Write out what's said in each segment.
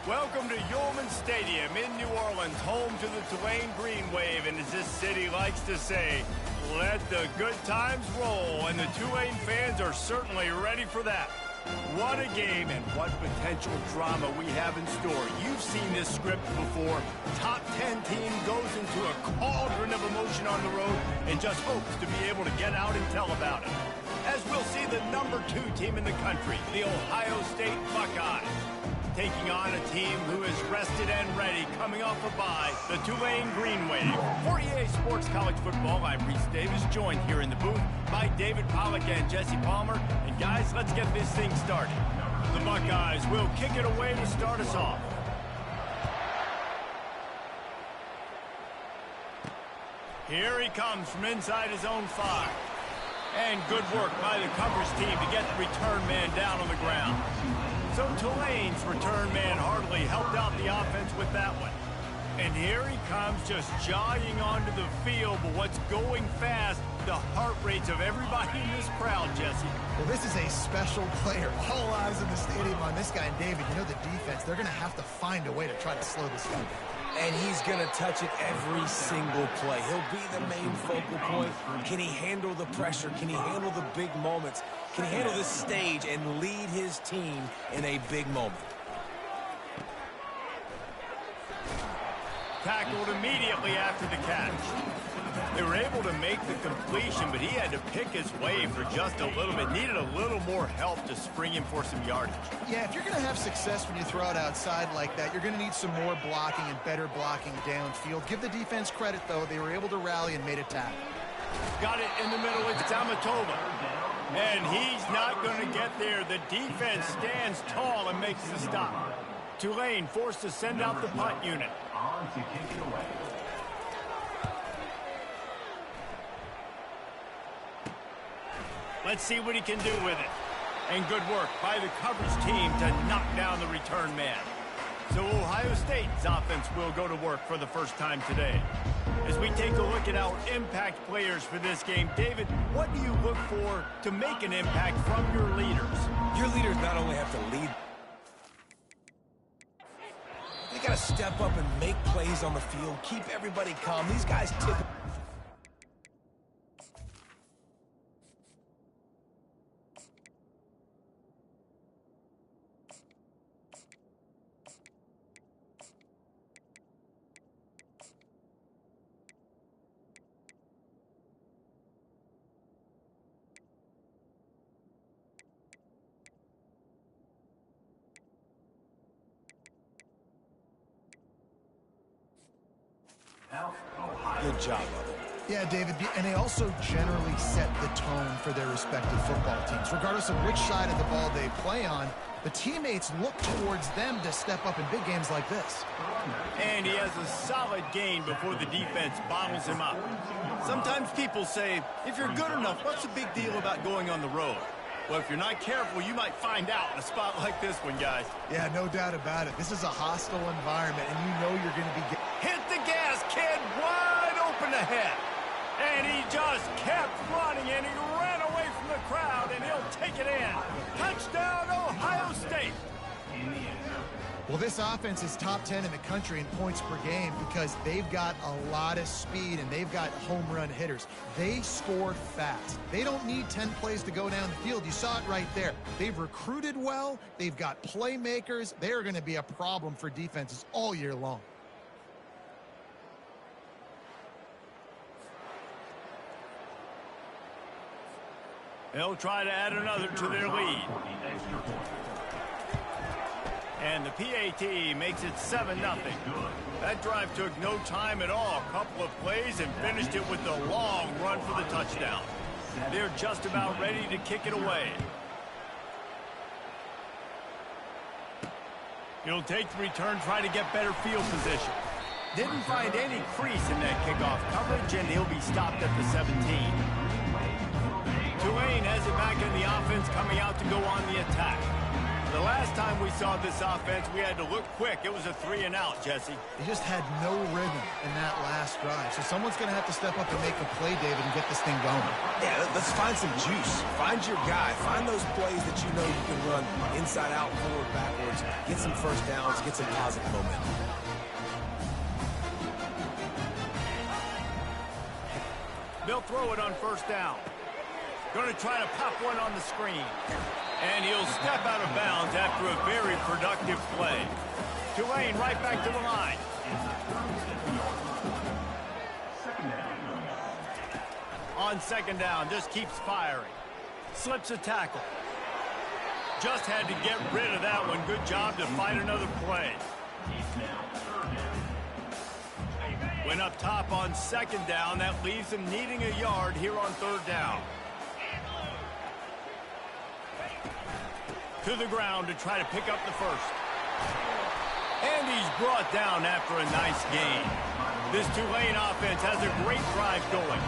Welcome to Yulman Stadium in New Orleans, home to the Tulane Green Wave, and as this city likes to say, let the good times roll, and the Tulane fans are certainly ready for that. What a game and what potential drama we have in store. You've seen this script before. Top 10 team goes into a cauldron of emotion on the road and just hopes to be able to get out and tell about it. As we'll see the number 2 team in the country, the Ohio State Buckeyes, taking on a team who is rested and ready, coming off a bye, the Tulane Green Wave. For EA Sports College Football, I'm Reese Davis, joined here in the booth by David Pollack and Jesse Palmer. And guys, let's get this thing started. The Buckeyes will kick it away to start us off. Here he comes from inside his own 5. And good work by the coverage team to get the return man down on the ground. So Tulane's return man hardly helped out the offense with that one. And here he comes just jogging onto the field, but what's going fast, the heart rates of everybody in this crowd, Jesse. Well, this is a special player. All eyes in the stadium on this guy. And David, you know the defense, they're going to have to find a way to try to slow this guy down. And he's going to touch it every single play. He'll be the main focal point. Can he handle the pressure? Can he handle the big moments? Can he handle this stage and lead his team in a big moment? Tackled immediately after the catch. They were able to make the completion, but he had to pick his way for just a little bit. Needed a little more help to spring him for some yardage. Yeah, if you're going to have success when you throw it outside like that, you're going to need some more blocking and better blocking downfield. Give the defense credit, though. They were able to rally and made a tackle. Got it in the middle. It's Amatova. And he's not going to get there. The defense stands tall and makes the stop. Tulane forced to send out the punt unit. On to kick it away. Let's see what he can do with it. And good work by the coverage team to knock down the return man. So Ohio State's offense will go to work for the first time today. As we take a look at our impact players for this game, David, what do you look for to make an impact from your leaders? Your leaders not only have to lead, they got to step up and make plays on the field, keep everybody calm. These guys typically... Good job of it. Yeah, David, and they also generally set the tone for their respective football teams. Regardless of which side of the ball they play on, the teammates look towards them to step up in big games like this. And he has a solid gain before the defense bottles him up. Sometimes people say, if you're good enough, what's the big deal about going on the road? Well, if you're not careful, you might find out in a spot like this one, guys. Yeah, no doubt about it. This is a hostile environment, and you know you're going to be... Hit the gas, kid, wide open ahead. And he just kept running, and he ran away from the crowd, and he'll take it in. Touchdown, Ohio State. Well, this offense is top 10 in the country in points per game because they've got a lot of speed and they've got home run hitters. They scored fast. They don't need 10 plays to go down the field. You saw it right there. They've recruited well. They've got playmakers. They are going to be a problem for defenses all year long. They'll try to add another to their lead. And the PAT makes it 7-0. That drive took no time at all. A couple of plays and finished it with the long run for the touchdown. They're just about ready to kick it away. He'll take the return, try to get better field position. Didn't find any crease in that kickoff coverage, and he'll be stopped at the 17. Tulane has it back in the offense, coming out to go on the attack. The last time we saw this offense, we had to look quick. It was a 3-and-out, Jesse. They just had no rhythm in that last drive. So someone's going to have to step up and make a play, David, and get this thing going. Yeah, let's find some juice. Find your guy. Find those plays that you know you can run inside out, forward, backwards. Get some first downs. Get some positive momentum. They'll throw it on first down. Going to try to pop one on the screen. And he'll step out of bounds after a very productive play. Tulane right back to the line. On second down, just keeps firing. Slips a tackle. Just had to get rid of that one. Good job to fight another play. Went up top on second down. That leaves him needing a yard here on third down. To the ground to try to pick up the first. And he's brought down after a nice gain. This Tulane offense has a great drive going.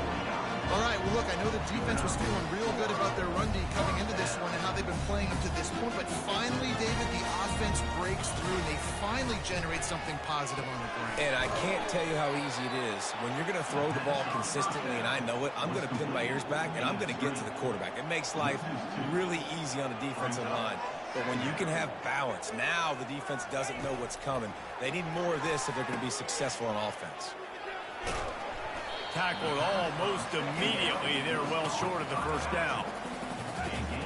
All right, well, look, I know the defense was feeling real good about their run D coming into this one and how they've been playing up to this point, but finally, David, the offense breaks through and they finally generate something positive on the ground. And I can't tell you how easy it is. When you're going to throw the ball consistently, and I know it, I'm going to pin my ears back, and I'm going to get to the quarterback. It makes life really easy on the defensive line. But when you can have balance, now the defense doesn't know what's coming. They need more of this if they're going to be successful on offense. Tackled almost immediately. They're well short of the first down.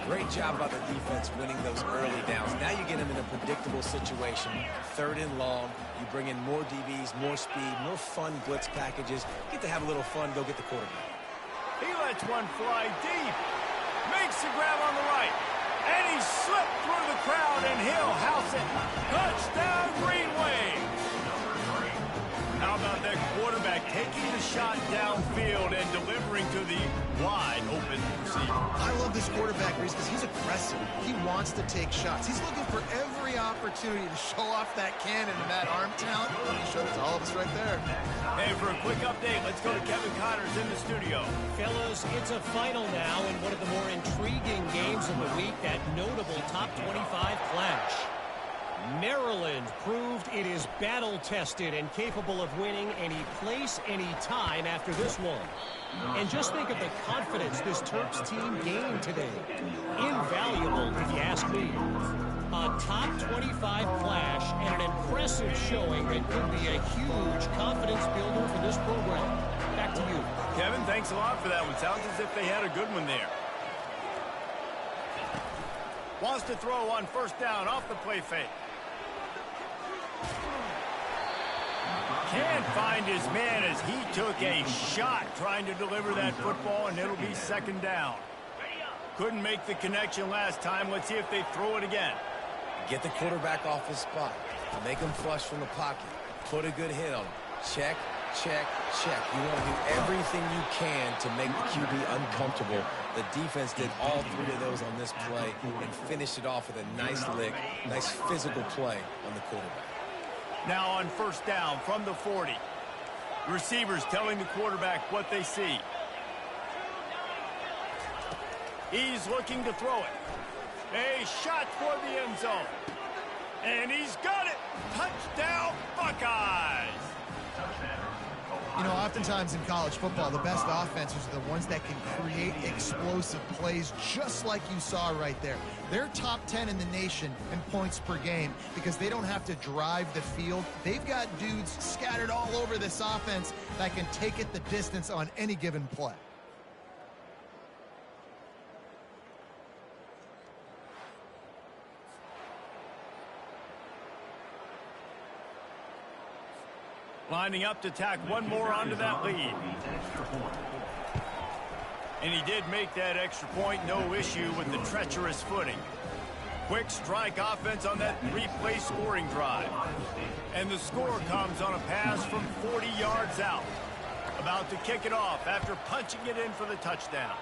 Great job by the defense winning those early downs. Now you get them in a predictable situation. Third and long. You bring in more DBs, more speed, more fun blitz packages. Get to have a little fun. Go get the quarterback. He lets one fly deep. Makes the grab on the right. And he slipped through the crowd, and he'll house it. Touchdown, Green Wave. How about that quarterback taking the shot downfield and delivering to the wide-open receiver? I love this quarterback, Reese, because he's aggressive. He wants to take shots. He's looking for every opportunity to show off that cannon and that arm talent. He showed it to all of us right there. Hey, for a quick update, let's go to Kevin Connors in the studio. Fellas, it's a final now in one of the more intriguing games of the week, that notable top 25 clash. Maryland proved it is battle-tested and capable of winning any place, any time after this one. And just think of the confidence this Terps team gained today. Invaluable, if you ask me. A top 25 clash and an impressive showing that could be a huge confidence builder for this program. Back to you. Kevin, thanks a lot for that one. Sounds as if they had a good one there. Wants to throw on first down off the play fake. Can't find his man as he took a shot trying to deliver that football, and it'll be second down. Couldn't make the connection last time. Let's see if they throw it again. Get the quarterback off his spot. Make him flush from the pocket. Put a good hit on him. Check, check, check. You want to do everything you can to make the QB uncomfortable. The defense did all three of those on this play and finished it off with a nice lick, nice physical play on the quarterback. Now on first down from the 40. Receivers telling the quarterback what they see. He's looking to throw it. A shot for the end zone. And he's got it. Touchdown, Buckeyes. You know, oftentimes in college football, the best offenses are the ones that can create explosive plays just like you saw right there. They're top 10 in the nation in points per game because they don't have to drive the field. They've got dudes scattered all over this offense that can take it the distance on any given play. Lining up to tack one more onto that lead. And he did make that extra point, no issue with the treacherous footing. Quick strike offense on that three-play scoring drive. And the score comes on a pass from 40 yards out. About to kick it off after punching it in for the touchdown.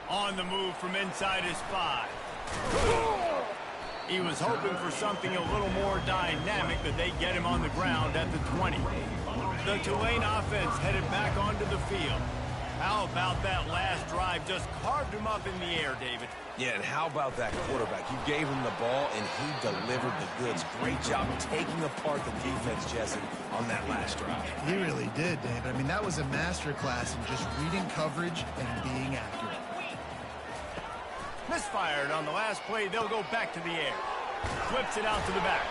On the move from inside his 5. He was hoping for something a little more dynamic, but they get him on the ground at the 20. The Tulane offense headed back onto the field. How about that last drive? Just carved him up in the air, David. Yeah, and how about that quarterback? You gave him the ball, and he delivered the goods. Great job taking apart the defense, Jesse, on that last drive. He really did, David. I mean, that was a masterclass in just reading coverage and being accurate. Misfired on the last play. They'll go back to the air. Flips it out to the back.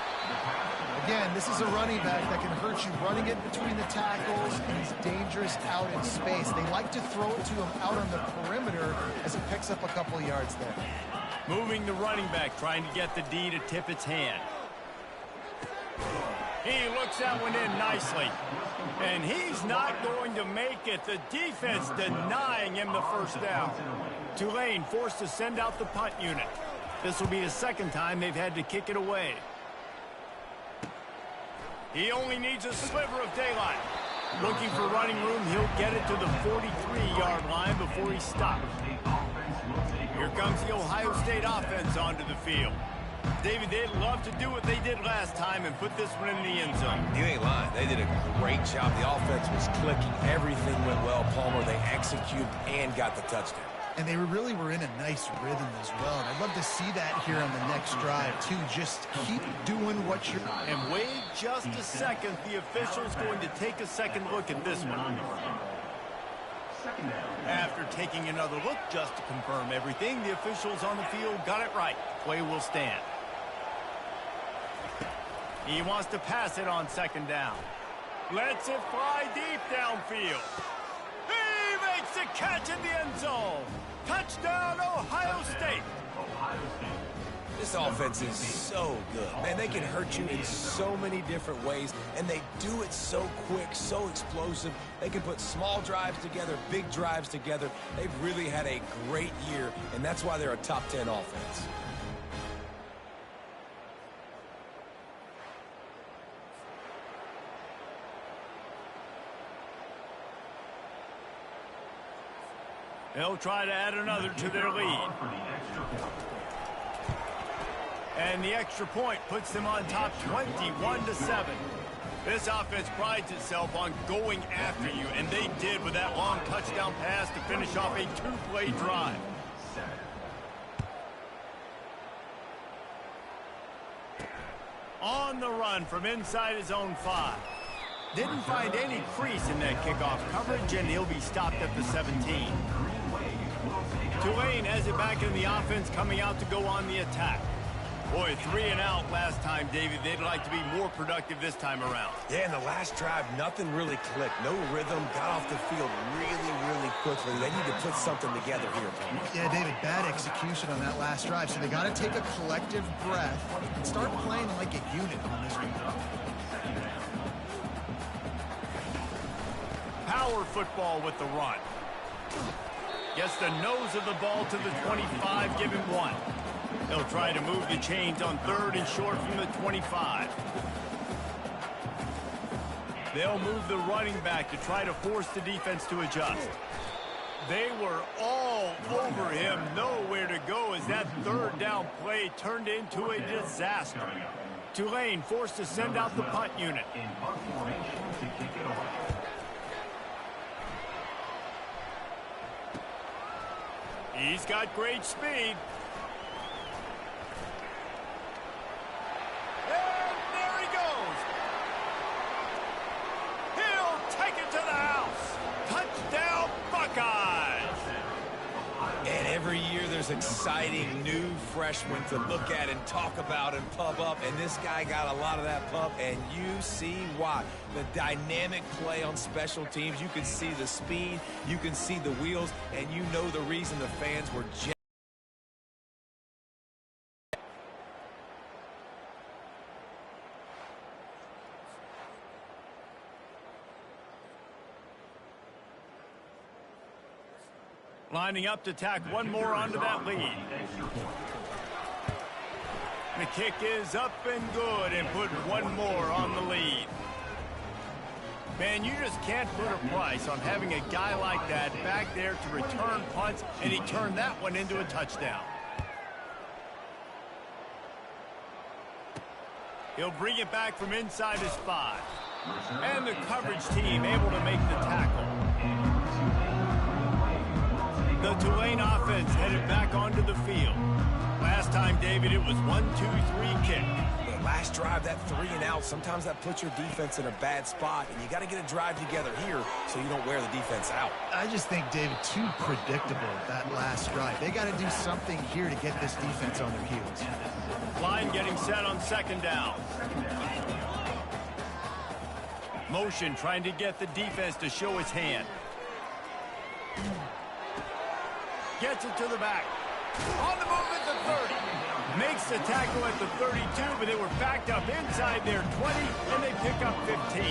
Again, this is a running back that can hurt you running it between the tackles, and he's dangerous out in space. They like to throw it to him out on the perimeter as he picks up a couple yards there. Moving the running back, trying to get the D to tip its hand. He looks that one in nicely. And he's not going to make it. The defense denying him the first down. Tulane forced to send out the punt unit. This will be the second time they've had to kick it away. He only needs a sliver of daylight. Looking for running room, he'll get it to the 43-yard line before he stops. Here comes the Ohio State offense onto the field. David, they'd love to do what they did last time and put this one in the end zone. You ain't lying. They did a great job. The offense was clicking. Everything went well, Palmer. They executed and got the touchdown. And they really were in a nice rhythm as well. And I'd love to see that here on the next drive, too. Just keep doing what you're... And wait just a second. The official's going to take a second look at this one. After taking another look just to confirm everything, the officials on the field got it right. Play will stand. He wants to pass it on second down. Lets it fly deep downfield. He makes the catch in the end zone. Touchdown, Ohio State. This offense is so good. Man, they can hurt you in so many different ways, and they do it so quick, so explosive. They can put small drives together, big drives together. They've really had a great year, and that's why they're a top 10 offense. They'll try to add another to their lead. And the extra point puts them on top 21-7. This offense prides itself on going after you, and they did with that long touchdown pass to finish off a two-play drive. On the run from inside his own 5. Didn't find any crease in that kickoff coverage, and he'll be stopped at the 17. Tulane has it back in the offense, coming out to go on the attack. Boy, 3 and out last time, David. They'd like to be more productive this time around. Yeah, in the last drive, nothing really clicked. No rhythm, got off the field really quickly. They need to put something together here, Palmer. Yeah, David, bad execution on that last drive. So they got to take a collective breath and start playing like a unit on this one. Power football with the run. Gets the nose of the ball to the 25, give him 1. They'll try to move the chains on 3rd and short from the 25. They'll move the running back to try to force the defense to adjust. They were all over him, nowhere to go as that 3rd down play turned into a disaster. Tulane forced to send out the punt unit. He's got great speed. And there he goes. He'll take it to the house. Touchdown, Buckeyes. And every year there's exciting new freshmen to look at and talk about and pub up. And this guy got a lot of that pub, and you see why. The dynamic play on special teams. You can see the speed, you can see the wheels, and you know the reason the fans were lining up to tack one more onto that lead. The kick is up and good and put one more on the lead. Man, you just can't put a price on having a guy like that back there to return punts, and he turned that one into a touchdown. He'll bring it back from inside his 5. And the coverage team able to make the tackle. The Tulane offense headed back onto the field. Last time, David, it was 1-2-3 kick. The last drive, that 3 and out, sometimes that puts your defense in a bad spot, and you got to get a drive together here so you don't wear the defense out. I just think, David, too predictable, that last drive. They got to do something here to get this defense on their heels. Line getting set on second down. Motion trying to get the defense to show his hand. Gets it to the back. On the move at the 30. Makes the tackle at the 32, but they were backed up inside their 20, and they pick up 15.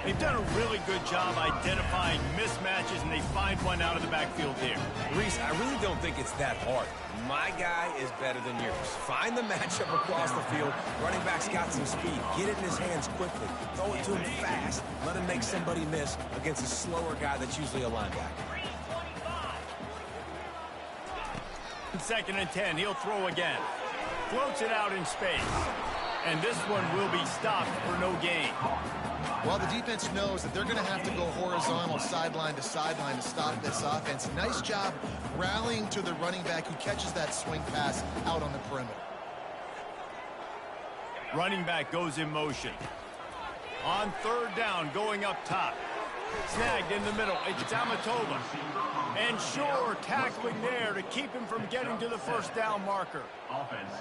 They've done a really good job identifying mismatches, and they find one out of the backfield there. Reese, I really don't think it's that hard. My guy is better than yours. Find the matchup across the field. Running back's got some speed. Get it in his hands quickly. Throw it to him fast. Let him make somebody miss against a slower guy that's usually a linebacker. 2nd and 10, he'll throw again. Floats it out in space. And this one will be stopped for no gain. Well, the defense knows that they're going to have to go horizontal sideline to stop this offense. Nice job rallying to the running back who catches that swing pass out on the perimeter. Running back goes in motion. On 3rd down, going up top. Snagged in the middle. It's Amatola. And Shore tackling there to keep him from getting to the 1st down marker.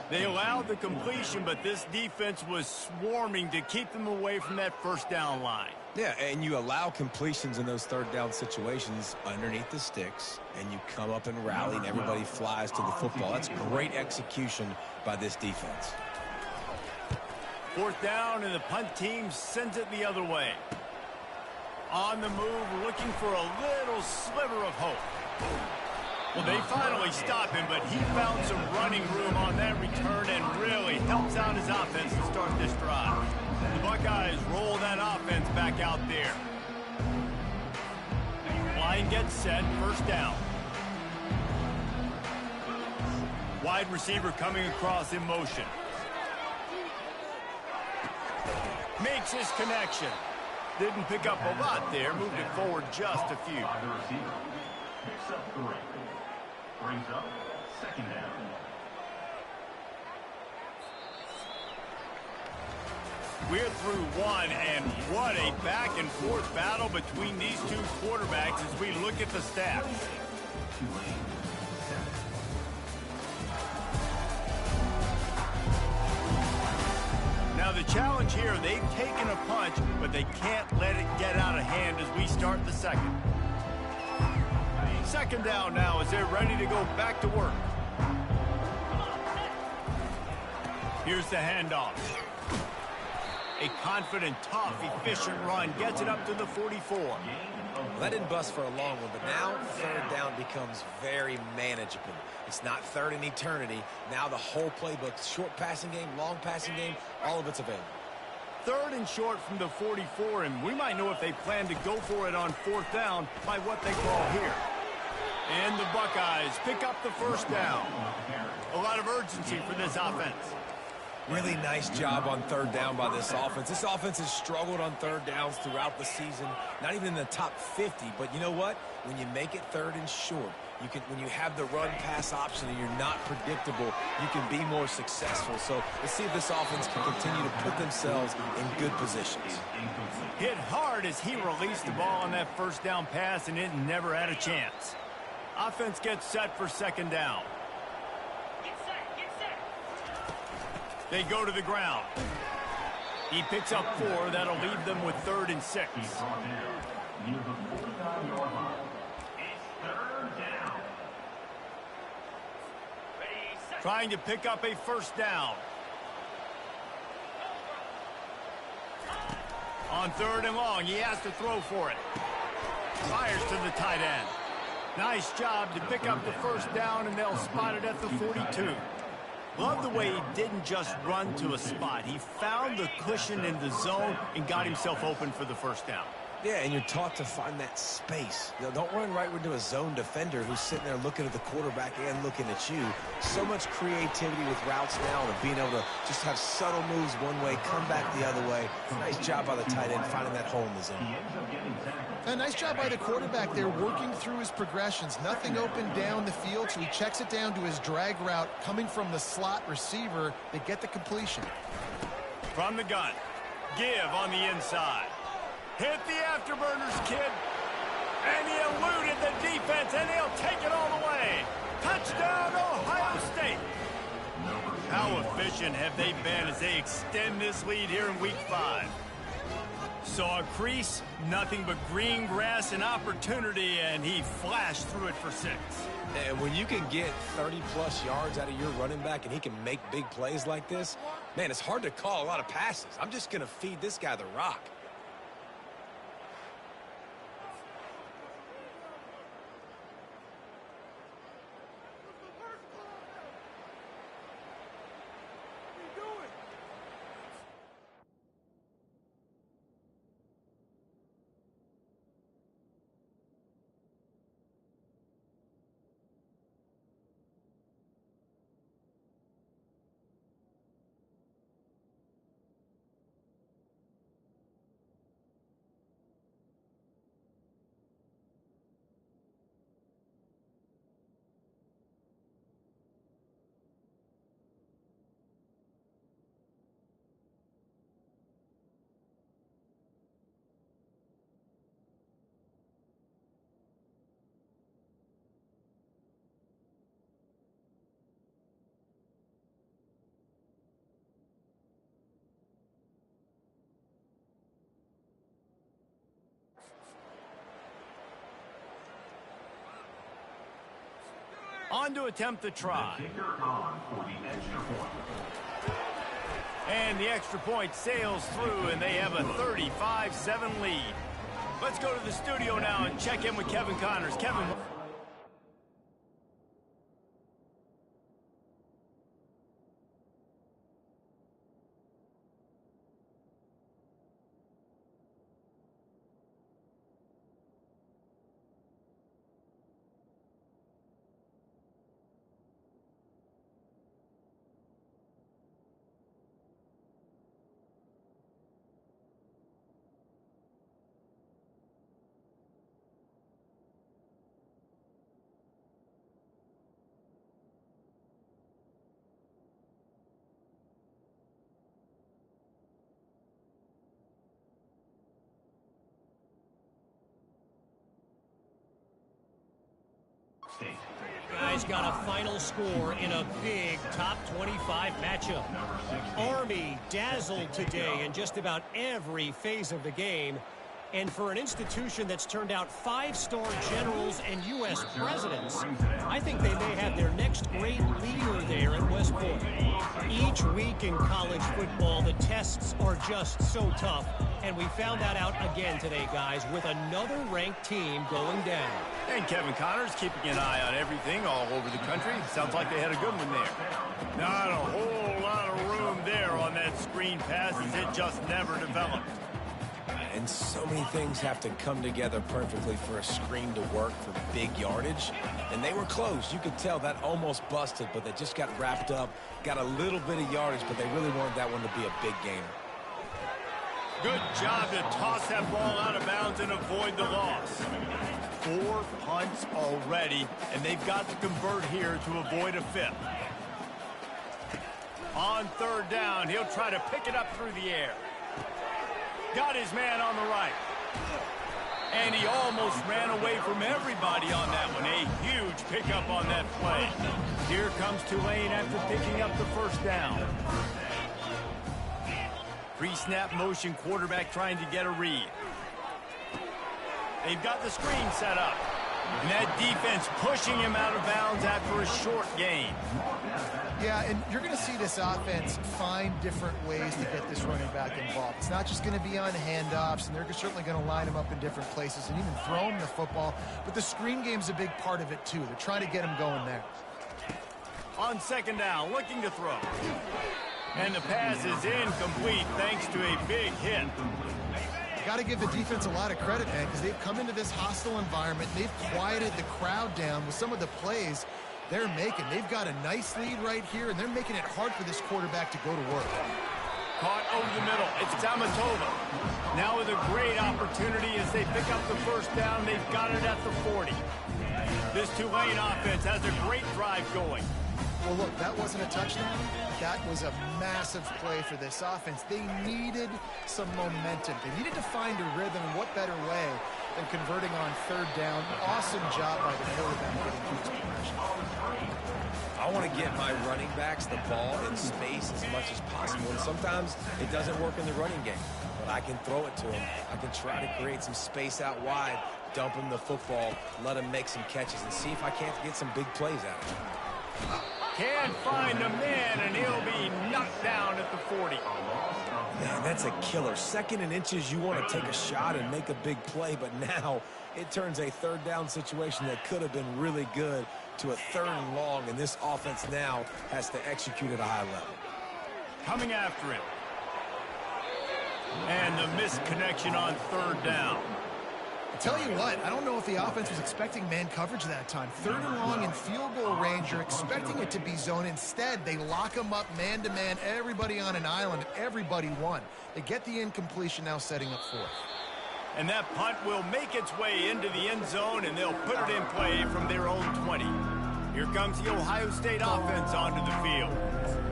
They allowed the completion, but this defense was swarming to keep them away from that 1st down line. Yeah, and you allow completions in those 3rd down situations underneath the sticks, and you come up and rally, and everybody flies to the football. That's great execution by this defense. 4th down, and the punt team sends it the other way. On the move, looking for a little sliver of hope. Well, they finally stop him, but he found some running room on that return and really helps out his offense to start this drive. The Buckeyes roll that offense back out there. Line gets set, 1st down. Wide receiver coming across in motion. Makes his connection. Didn't pick up a lot there, moved it forward just a few. The receiver picks up 3. Brings up 2nd down. We're through one, and what a back-and-forth battle between these two quarterbacks as we look at the stats. Tulane. Now the challenge here, they've taken a punch, but they can't let it get out of hand as we start the 2nd. 2nd down now as they're ready to go back to work. Here's the handoff. A confident, tough, efficient run gets it up to the 44. Well, that didn't bust for a long one, but now 3rd down becomes very manageable. It's not 3rd and eternity. Now the whole playbook, short passing game, long passing game, all of it's available. 3rd and short from the 44, and we might know if they plan to go for it on 4th down by what they call here. And the Buckeyes pick up the 1st down. A lot of urgency for this offense. Really nice job on 3rd down by this offense. This offense has struggled on 3rd downs throughout the season, not even in the top 50. But you know what? When you make it 3rd and short, you can. When you have the run-pass option and you're not predictable, you can be more successful. So let's see if this offense can continue to put themselves in good positions. Hit hard as he released the ball on that 1st down pass, and it never had a chance. Offense gets set for 2nd down. They go to the ground. He picks up 4. That'll leave them with 3rd and 6. Trying to pick up a 1st down. On 3rd and long, he has to throw for it. Fires to the tight end. Nice job to pick up the 1st down, and they'll spot it at the 42. Love the way he didn't just run to a spot. He found the cushion in the zone and got himself open for the 1st down. Yeah, and you're taught to find that space. You know, don't run right into a zone defender who's sitting there looking at the quarterback and looking at you. So much creativity with routes now and being able to just have subtle moves one way, come back the other way. Nice job by the tight end finding that hole in the zone. A nice job by the quarterback there working through his progressions. Nothing open down the field, so he checks it down to his drag route coming from the slot receiver. They get the completion. From the gun. Give on the inside. Hit the afterburners, kid. And he eluded the defense, and he'll take it all the way. Touchdown, Ohio State. How efficient have they been as they extend this lead here in Week 5? Saw a crease, nothing but green grass and opportunity, and he flashed through it for 6. And when you can get 30-plus yards out of your running back and he can make big plays like this, man, it's hard to call a lot of passes. I'm just going to feed this guy the rock. On to attempt the try. And the extra point sails through, and they have a 35-7 lead. Let's go to the studio now and check in with Kevin Connors. Kevin. Guys got a final score in a big top 25 matchup. Army dazzled today in just about every phase of the game. And for an institution that's turned out 5-star generals and U.S. presidents, I think they may have their next great leader there at West Point. Each week in college football, the tests are just so tough. And we found that out again today, guys, with another ranked team going down. And Kevin Connors keeping an eye on everything all over the country. Sounds like they had a good one there. Not a whole lot of room there on that screen pass as it just never developed. And so many things have to come together perfectly for a screen to work for big yardage. And they were close. You could tell that almost busted, but they just got wrapped up, got a little bit of yardage, but they really wanted that one to be a big gainer. Good job to toss that ball out of bounds and avoid the loss. 4 punts already, and they've got to convert here to avoid a 5th. On 3rd down, he'll try to pick it up through the air. Got his man on the right. And he almost ran away from everybody on that one. A huge pickup on that play. Here comes Tulane after picking up the 1st down. Pre-snap motion quarterback trying to get a read. They've got the screen set up. And that defense pushing him out of bounds after a short gain. Yeah, and you're going to see this offense find different ways to get this running back involved. It's not just going to be on handoffs, and they're certainly going to line him up in different places and even throw him the football. But the screen game's a big part of it, too. They're trying to get him going there. On 2nd down, looking to throw. And the pass is incomplete thanks to a big hit. got to give the defense a lot of credit, man, because they've come into this hostile environment. They've quieted the crowd down with some of the plays they're making. They've got a nice lead right here, and they're making it hard for this quarterback to go to work. Caught over the middle. It's Tamatova. Now with a great opportunity as they pick up the first down. They've got it at the 40. This Tulane offense has a great drive going. Well, look, that wasn't a touchdown. That was a massive play for this offense. They needed some momentum. They needed to find a rhythm, and what better way than converting on third down. Awesome job by the quarterback getting huge progression. I want to get my running backs the ball in space as much as possible, and sometimes it doesn't work in the running game, but I can throw it to them. I can try to create some space out wide, dump him the football, let him make some catches, and see if I can't get some big plays out of him. Can't find a man, and he'll be knocked down at the 40. Man, that's a killer. 2nd and inches, you want to take a shot and make a big play, but now it turns a third down situation that could have been really good to a 3rd and long, and this offense now has to execute at a high level. Coming after it. And the missed connection on 3rd down. I tell you what, I don't know if the offense was expecting man coverage that time. 3rd and long in field goal range, you're expecting it to be zone. Instead, they lock them up man-to-man, everybody on an island, everybody won. They get the incompletion, now setting up 4th. And that punt will make its way into the end zone, and they'll put it in play from their own 20. Here comes the Ohio State offense onto the field.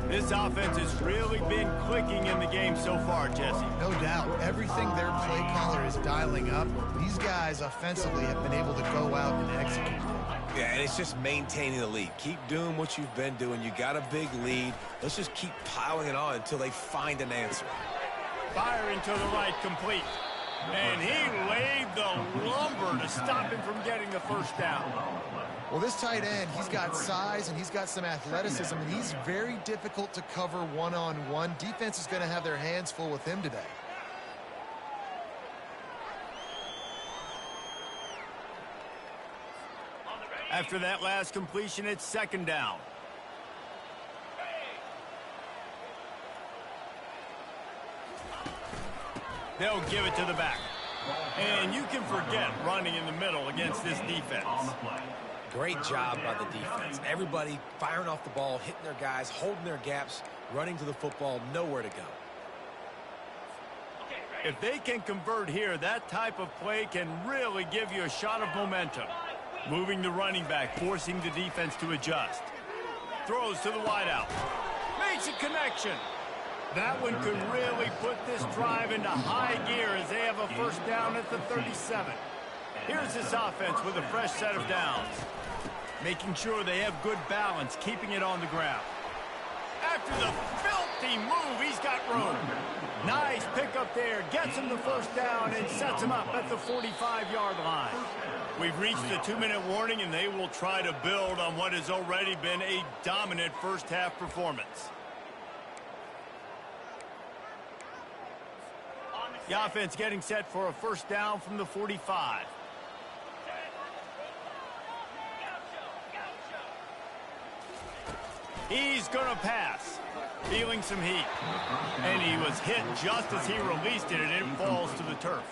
This offense has really been clicking in the game so far, Jesse. No doubt. Everything their play caller is dialing up, these guys offensively have been able to go out and execute. Yeah, and it's just maintaining the lead. Keep doing what you've been doing. You got a big lead. Let's just keep piling it on until they find an answer. Firing to the right, complete. And he laid the lumber to stop him from getting the first down. Well, this tight end, he's got size and he's got some athleticism, and he's very difficult to cover one-on-one. Defense is going to have their hands full with him today. After that last completion, it's 2nd down. They'll give it to the back. And you can forget running in the middle against this defense. Great job by the defense. Everybody firing off the ball, hitting their guys, holding their gaps, running to the football, nowhere to go. If they can convert here, that type of play can really give you a shot of momentum. Moving the running back, forcing the defense to adjust. Throws to the wideout. Makes a connection. That one could really put this drive into high gear as they have a first down at the 37. Here's this offense with a fresh set of downs. Making sure they have good balance, keeping it on the ground. After the filthy move, he's got room. Nice pickup there, gets him the first down and sets him up at the 45-yard line. We've reached the 2-minute warning, and they will try to build on what has already been a dominant first-half performance. The offense getting set for a first down from the 45. He's going to pass. Feeling some heat. And he was hit just as he released it, and it falls to the turf.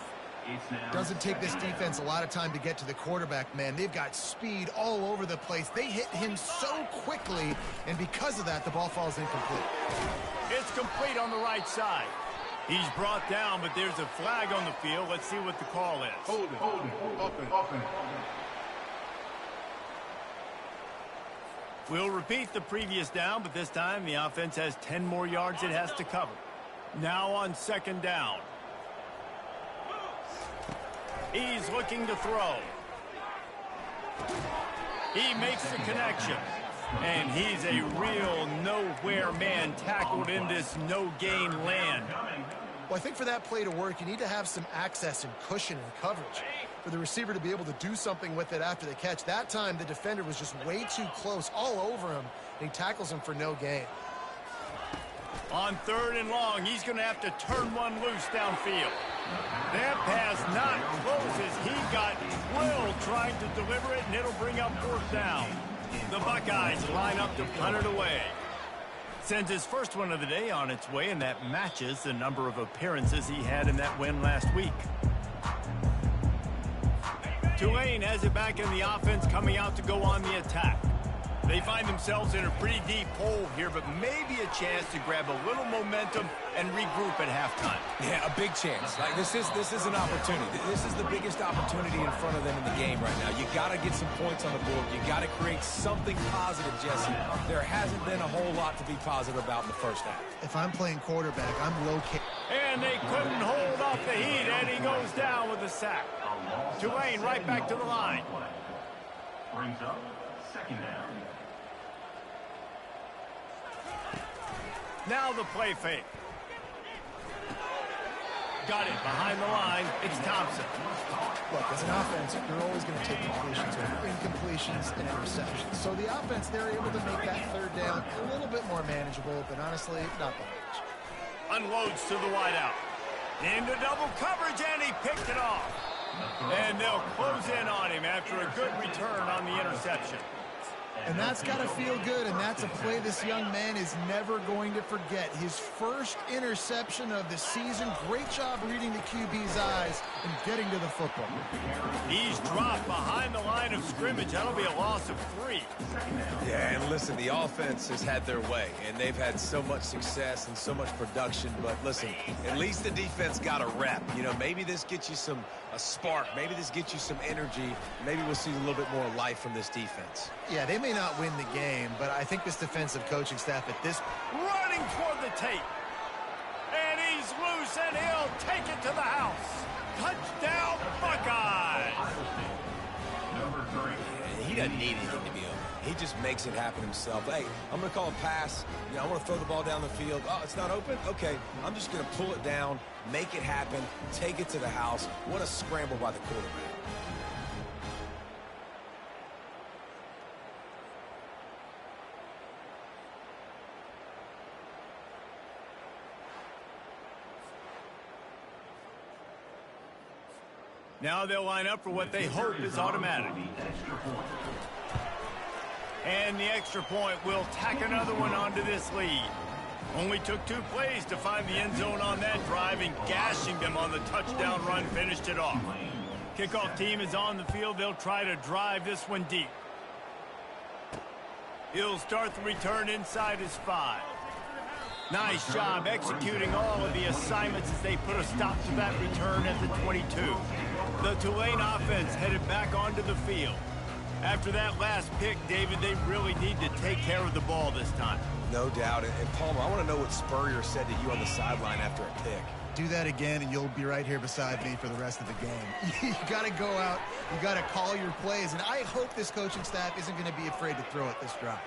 Doesn't take this defense a lot of time to get to the quarterback, man. They've got speed all over the place. They hit him so quickly, and because of that, the ball falls incomplete. It's complete on the right side. He's brought down, but there's a flag on the field. Let's see what the call is. Hold it. Open. We'll repeat the previous down, but this time the offense has 10 more yards it has to cover. Now on 2nd down. He's looking to throw. He makes the connection. And he's a real nowhere man tackled in this no-gain land. Well, I think for that play to work, you need to have some access and cushion and coverage for the receiver to be able to do something with it after the catch. That time, the defender was just way too close, all over him, and he tackles him for no gain. On 3rd and long, he's going to have to turn one loose downfield. That pass not close as he got drilled trying to deliver it, and it'll bring up 4th down. The Buckeyes line up to punt it away. Sends his first one of the day on its way, and that matches the number of appearances he had in that win last week. Tulane has it back in the offense, coming out to go on the attack. They find themselves in a pretty deep hole here, but maybe a chance to grab a little momentum and regroup at halftime. Yeah, a big chance. Like this is an opportunity. This is the biggest opportunity in front of them in the game right now. You got to get some points on the board. You got to create something positive, Jesse. There hasn't been a whole lot to be positive about in the first half. If I'm playing quarterback, I'm located. And they couldn't hold off the heat, and he goes down with a sack. Tulane right back to the line. Brings up second down. Now the play fake. Got it behind the line. It's Thompson. Look, as an offense, you're always going to take completions over incompletions and interceptions. So the offense, they're able to make that third down a little bit more manageable, but honestly, not that much. Unloads to the wideout. Into double coverage, and he picked it off. And they'll close in on him after a good return on the interception. And that's got to feel good, and that's a play this young man is never going to forget. His first interception of the season. Great job reading the QB's eyes and getting to the football. He's dropped behind the line of scrimmage. That'll be a loss of 3. Yeah, and listen, the offense has had their way, and they've had so much success and so much production. But listen, at least the defense got a rep. You know, maybe this gets you a spark. Maybe this gets you some energy. Maybe we'll see a little bit more life from this defense. Yeah, they may not win the game, but I think this defensive coaching staff at this... Running toward the tape. And he's loose, and he'll take it to the house. Touchdown, Buckeyes! Number 3. He doesn't need anything to be open. He just makes it happen himself. Hey, I'm going to call a pass. You know, I want to throw the ball down the field. Oh, it's not open? Okay, I'm just going to pull it down, make it happen, take it to the house. What a scramble by the quarterback. Now they'll line up for what they hope is automatic. And the extra point will tack another one onto this lead. Only took 2 plays to find the end zone on that drive, and gashing them on the touchdown run finished it off. Kickoff team is on the field. They'll try to drive this one deep. He'll start the return inside his 5. Nice job executing all of the assignments as they put a stop to that return at the 22. The Tulane offense headed back onto the field. After that last pick, David, they really need to take care of the ball this time. No doubt. And Palmer, I want to know what Spurrier said to you on the sideline after a pick. Do that again, and you'll be right here beside me for the rest of the game. You got to go out. You got to call your plays. And I hope this coaching staff isn't going to be afraid to throw it this drive.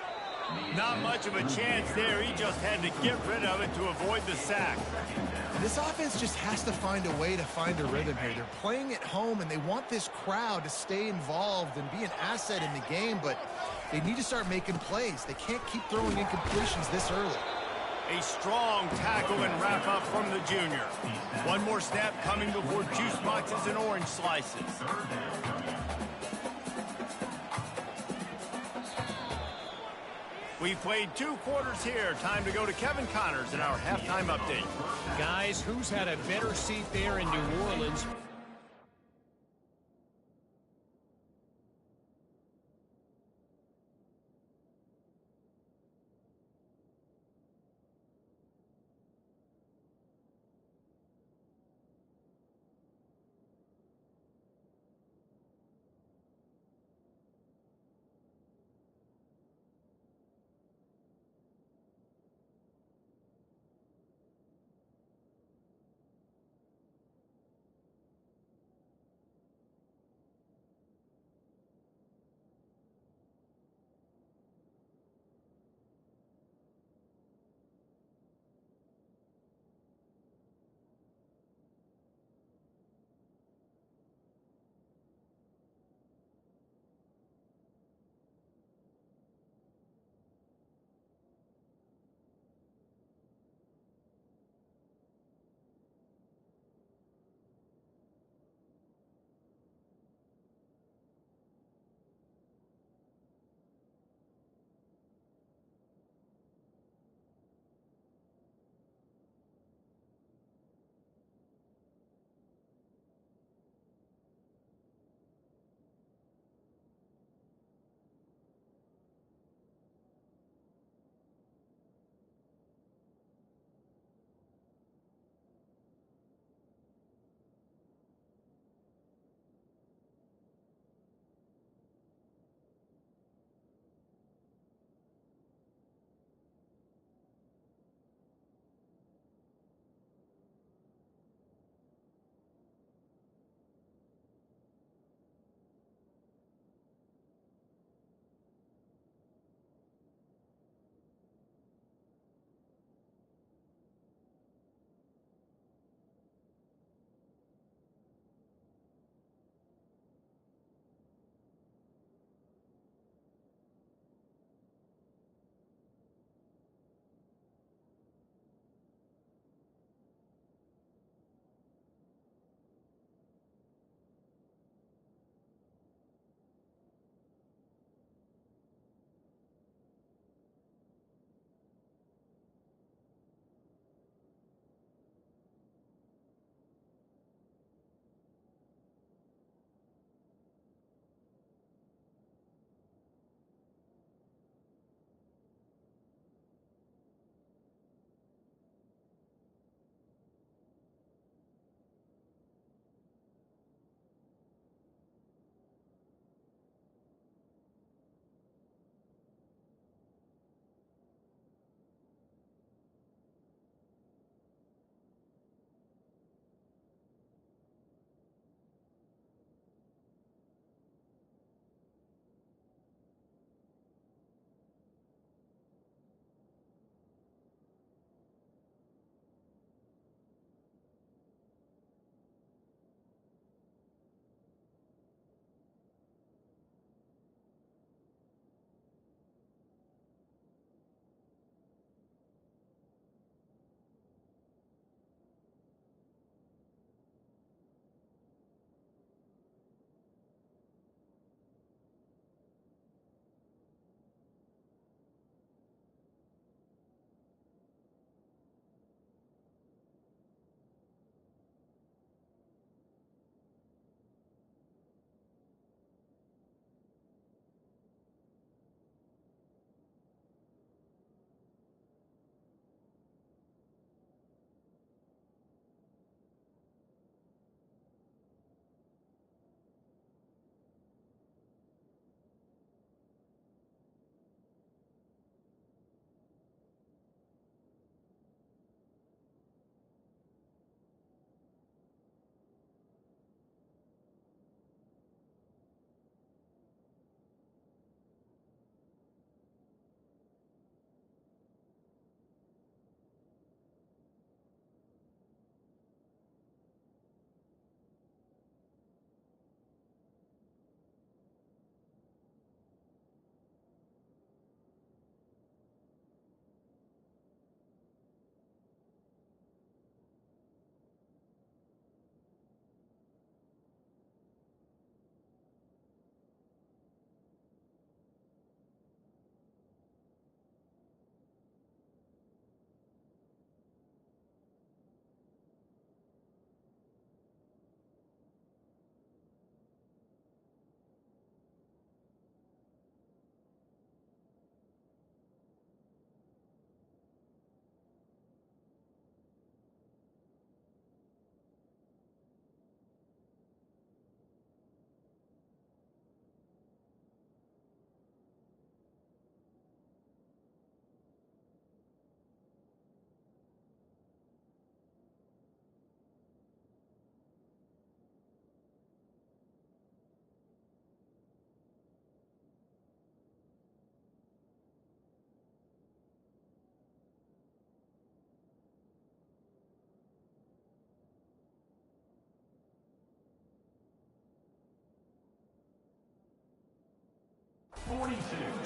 Not much of a chance there. He just had to get rid of it to avoid the sack. This offense just has to find a way to find a rhythm here. They're playing at home, and they want this crowd to stay involved and be an asset in the game, but they need to start making plays. They can't keep throwing incompletions this early. A strong tackle and wrap up from the junior. One more snap coming before juice boxes and orange slices. We played 2 quarters here. Time to go to Kevin Connors in our halftime update. Guys, who's had a better seat there in New Orleans?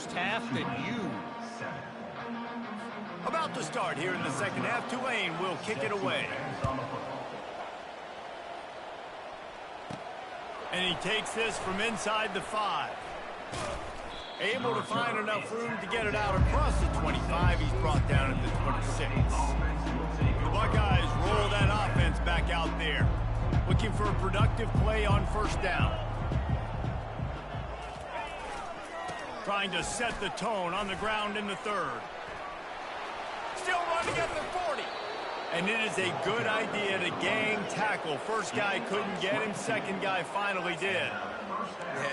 first half than you. About to start here in the second half. Tulane will kick it away. And he takes this from inside the 5. Able to find enough room to get it out across the 25. He's brought down at the 26. The Buckeyes roll that offense back out there. Looking for a productive play on first down. Trying to set the tone on the ground in the third. Still running at the 40. And it is a good idea to gang tackle. First guy couldn't get him. Second guy finally did.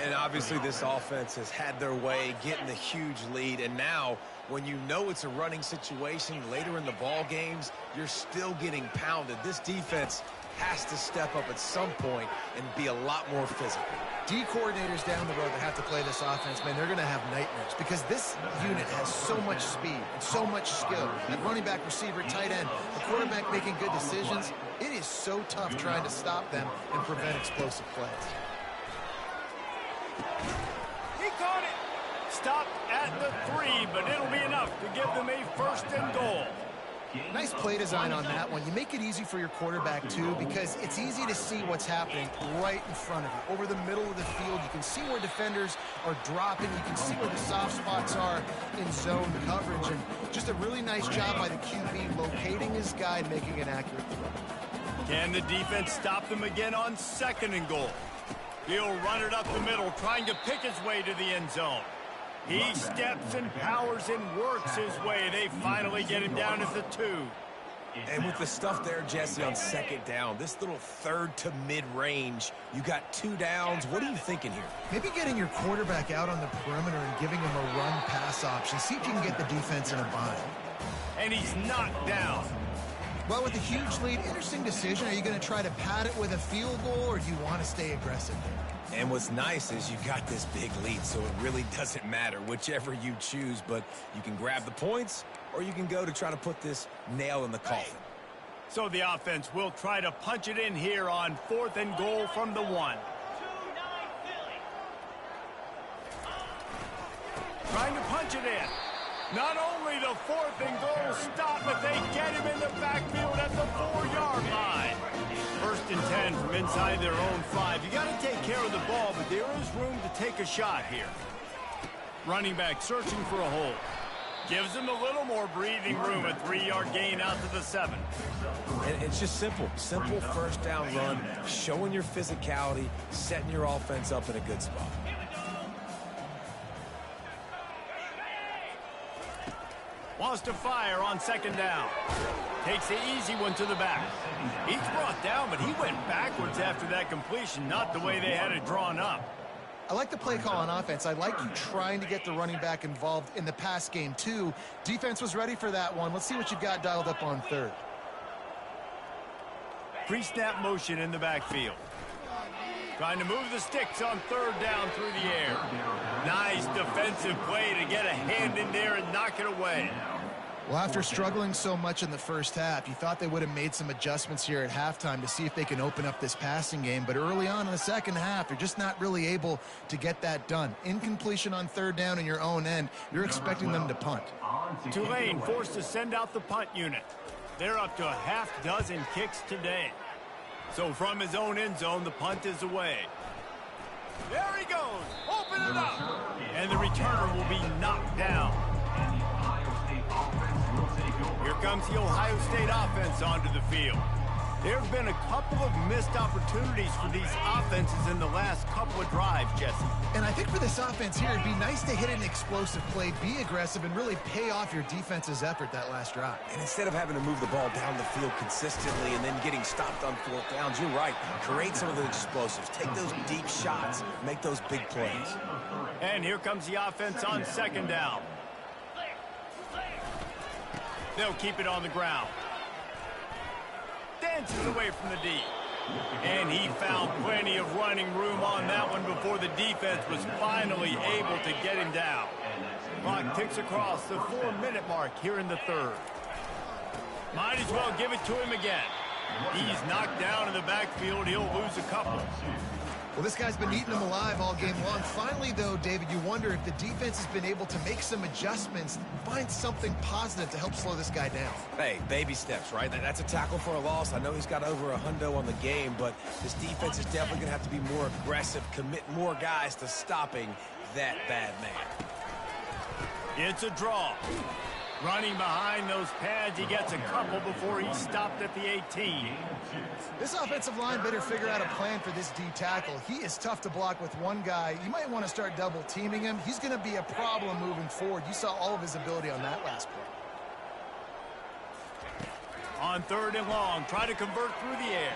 And obviously this offense has had their way, getting the huge lead. And now, when you know it's a running situation later in the ball games, you're still getting pounded. This defense has to step up at some point and be a lot more physical. D coordinators down the road that have to play this offense, man, they're going to have nightmares because this unit has so much speed and so much skill. At running back, receiver, tight end, the quarterback making good decisions. It is so tough trying to stop them and prevent explosive plays. He caught it. Stopped at the 3, but it'll be enough to give them a first and goal. Nice play design on that one. You make it easy for your quarterback, too, because it's easy to see what's happening right in front of you. Over the middle of the field, you can see where defenders are dropping. You can see where the soft spots are in zone coverage. And just a really nice job by the QB locating his guy and making an accurate throw. Can the defense stop them again on second and goal? He'll run it up the middle, trying to pick his way to the end zone. He steps and powers and works his way. They finally get him down at the 2. And with the stuff there, Jesse, on second down, this little third to mid-range, you got 2 downs. What are you thinking here? Maybe getting your quarterback out on the perimeter and giving him a run-pass option. See if you can get the defense in a bind. And he's knocked down. Well, with a huge lead, interesting decision. Are you going to try to pad it with a field goal, or do you want to stay aggressive there? And what's nice is you got this big lead, so it really doesn't matter whichever you choose, but you can grab the points or you can go to try to put this nail in the coffin. So the offense will try to punch it in here on 4th and goal from the 1. Trying to punch it in. Not only the 4th and goal stop, but they get him in the backfield at the 4-yard line. 1st and 10 from inside their own 5. You got to take care of the ball, but there is room to take a shot here. Running back searching for a hole. Gives him a little more breathing room. A 3-yard gain out to the 7. And it's just simple. Simple first down run, showing your physicality, setting your offense up in a good spot. Wants to fire on second down. Takes the easy one to the back. He's brought down, but he went backwards after that completion, not the way they had it drawn up. I like the play call on offense. I like you trying to get the running back involved in the pass game, too. Defense was ready for that one. Let's see what you've got dialed up on third. Pre-snap motion in the backfield. Trying to move the sticks on third down through the air. Nice defensive play to get a hand in there and knock it away. Well, after struggling so much in the first half, you thought they would have made some adjustments here at halftime to see if they can open up this passing game. But early on in the second half, they're just not really able to get that done. Incompletion on third down in your own end, you're expecting them to punt. Tulane forced to send out the punt unit. They're up to a half dozen kicks today. So from his own end zone, the punt is away. There he goes. Open it up. And the returner will be knocked down. Here comes the Ohio State offense onto the field. There have been a couple of missed opportunities for these offenses in the last couple of drives, Jesse. And I think for this offense here, it'd be nice to hit an explosive play, be aggressive, and really pay off your defense's effort that last drive. And instead of having to move the ball down the field consistently and then getting stopped on 4th downs, you're right. Create some of those explosives. Take those deep shots. Make those big plays. And here comes the offense on second down. They'll keep it on the ground. Dances away from the D. And he found plenty of running room on that one before the defense was finally able to get him down. Clock ticks across the 4-minute mark here in the third. Might as well give it to him again. He's knocked down in the backfield. He'll lose a couple. Well, this guy's been eating them alive all game long. Finally, though, David, you wonder if the defense has been able to make some adjustments, find something positive to help slow this guy down. Hey, baby steps, right? That's a tackle for a loss. I know he's got over a hundo on the game, but this defense is definitely going to have to be more aggressive, commit more guys to stopping that bad man. It's a draw. Running behind those pads, he gets a couple before he's stopped at the 18. This offensive line better figure out a plan for this D tackle. He is tough to block with one guy. You might want to start double teaming him. He's going to be a problem moving forward. You saw all of his ability on that last play. On 3rd and long, try to convert through the air.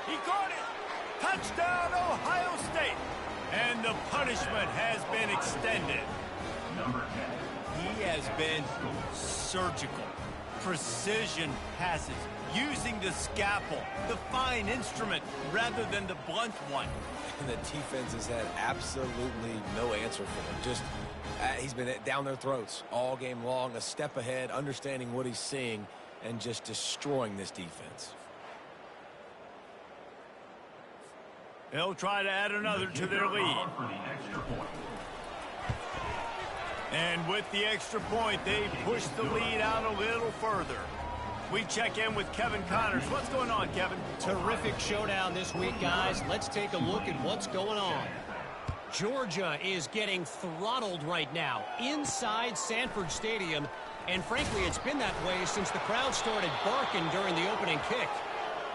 He caught it. Touchdown, Ohio State. And the punishment has been extended. Number 10. He has been surgical. Precision passes, using the scalpel, the fine instrument, rather than the blunt one. And the defense has had absolutely no answer for him. Just, he's been down their throats all game long, a step ahead, understanding what he's seeing, and just destroying this defense. They'll try to add another to their lead. For the extra point. And with the extra point, they push the lead out a little further. We check in with Kevin Connors. What's going on, Kevin? Terrific showdown this week, guys. Let's take a look at what's going on. Georgia is getting throttled right now inside Sanford Stadium. And frankly, it's been that way since the crowd started barking during the opening kick.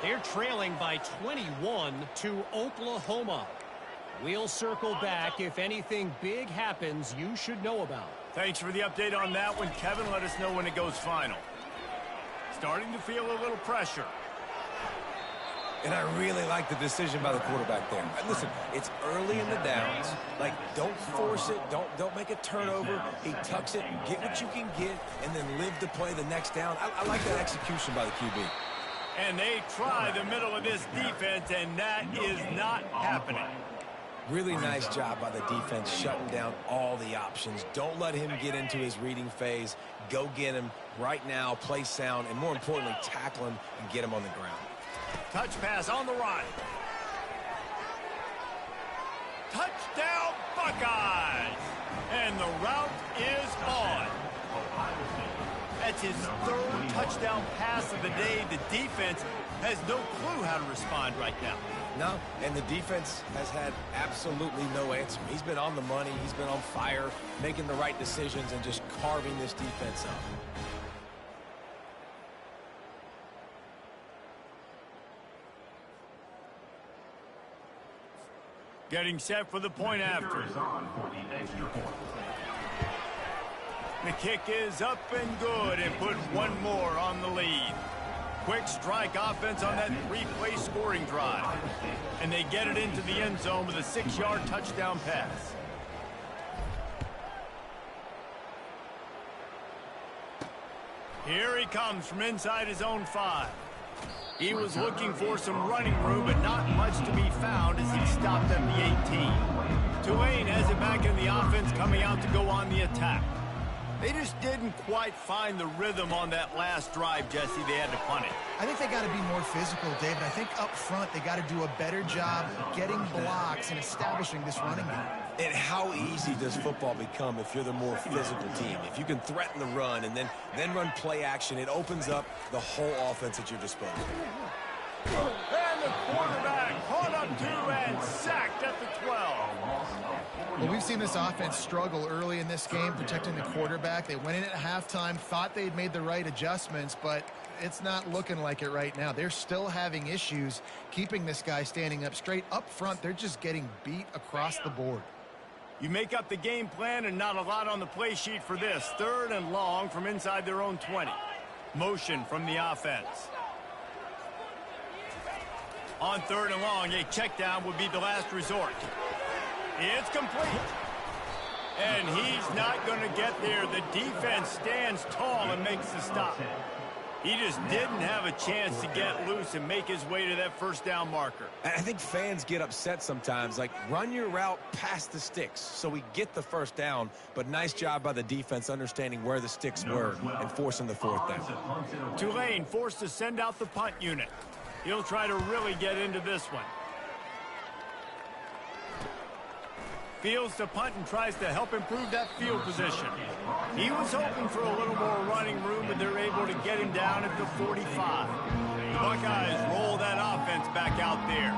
They're trailing by 21 to Oklahoma. We'll circle back if anything big happens you should know about. Thanks for the update on that one, Kevin. Let us know when it goes final. Starting to feel a little pressure. And I really like the decision by the quarterback there. Listen, it's early in the downs. Like, don't force it. Don't make a turnover. He tucks it, get what you can get, and then live to play the next down. I like that execution by the QB. And they try the middle of this defense, and that is not happening. Really nice job by the defense shutting down all the options. Don't let him get into his reading phase. Go get him right now, play sound, and more importantly, tackle him and get him on the ground. Touch pass on the run. Touchdown, Buckeyes! And the route is on. That's his 3rd touchdown pass of the day. The defense has no clue how to respond right now. No, and the defense has had absolutely no answer. He's been on the money. He's been on fire, making the right decisions and just carving this defense up. Getting set for the point after. The kick is up and good and put one more on the lead. Quick strike offense on that 3-play scoring drive. And they get it into the end zone with a 6-yard touchdown pass. Here he comes from inside his own 5. He was looking for some running room, but not much to be found as he stopped at the 18. Tulane has it back in the offense, coming out to go on the attack. They just didn't quite find the rhythm on that last drive, Jesse. They had to punt it. I think they got to be more physical, David. I think up front they got to do a better job getting blocks and establishing this running game. And how easy does football become if you're the more physical team? If you can threaten the run and then run play action, it opens up the whole offense at your disposal. And the quarterback caught up to and sacked at the 12. Well, we've seen this offense struggle early in this game, protecting the quarterback. They went in at halftime, thought they'd made the right adjustments, but it's not looking like it right now. They're still having issues keeping this guy standing up straight. Up front, they're just getting beat across the board. You make up the game plan and not a lot on the play sheet for this. 3rd and long from inside their own 20. Motion from the offense. On 3rd and long, a check down would be the last resort. It's complete. And he's not going to get there. The defense stands tall and makes the stop. He just didn't have a chance to get loose and make his way to that 1st down marker. I think fans get upset sometimes, like run your route past the sticks so we get the 1st down, but nice job by the defense understanding where the sticks were and forcing the 4th down. Tulane forced to send out the punt unit. He'll try to really get into this one. Fields to punt and tries to help improve that field position. He was hoping for a little more running room, but they're able to get him down at the 45. The Buckeyes roll that offense back out there.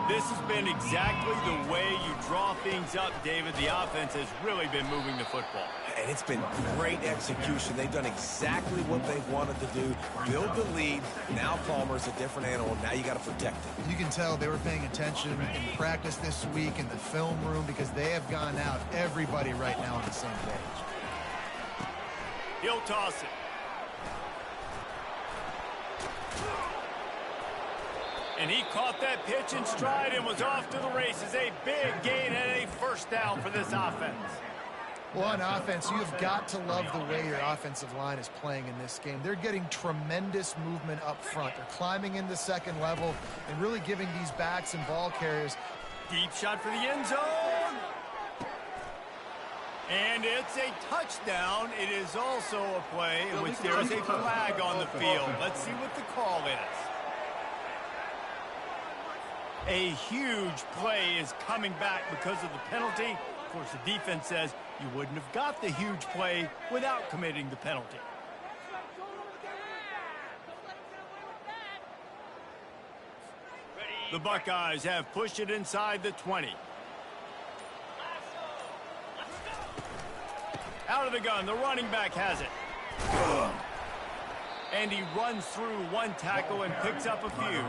This has been exactly the way you draw things up, David. The offense has really been moving the football. And it's been great execution. They've done exactly what they've wanted to do. Build the lead. Now Palmer's a different animal. Now you got to protect it. You can tell they were paying attention in practice this week in the film room because they have gone out, everybody right now on the same page. He'll toss it. And he caught that pitch in stride and was off to the races. A big gain and a first down for this offense. Well, on offense, you've got to love the way your offensive line is playing in this game. They're getting tremendous movement up front. They're climbing into second level and really giving these backs and ball carriers. Deep shot for the end zone. And it's a touchdown. It is also a play in which there is a flag on the field. Let's see what the call is. A huge play is coming back because of the penalty. Of course, the defense says you wouldn't have got the huge play without committing the penalty. The Buckeyes have pushed it inside the 20. Out of the gun, the running back has it. And he runs through one tackle and picks up a few.